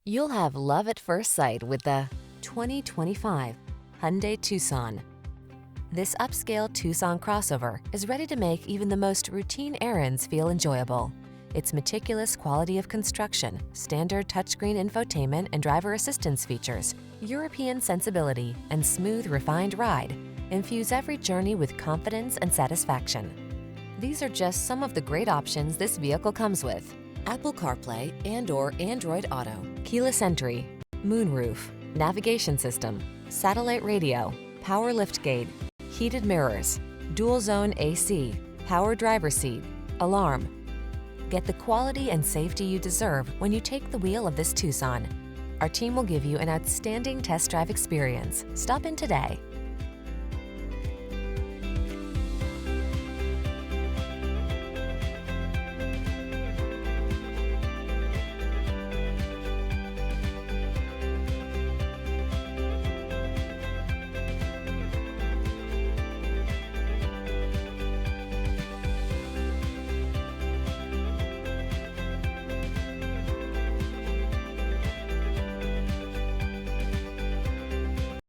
You'll have love at first sight with the 2025 Hyundai Tucson. This upscale Tucson crossover is ready to make even the most routine errands feel enjoyable. Its meticulous quality of construction, standard touchscreen infotainment and driver assistance features, European sensibility, and smooth, refined ride infuse every journey with confidence and satisfaction. These are just some of the great options this vehicle comes with: Apple CarPlay and/or Android Auto, keyless entry, moonroof, navigation system, satellite radio, power liftgate, heated mirrors, dual zone AC, power driver seat, alarm. Get the quality and safety you deserve when you take the wheel of this Tucson. Our team will give you an outstanding test drive experience. Stop in today.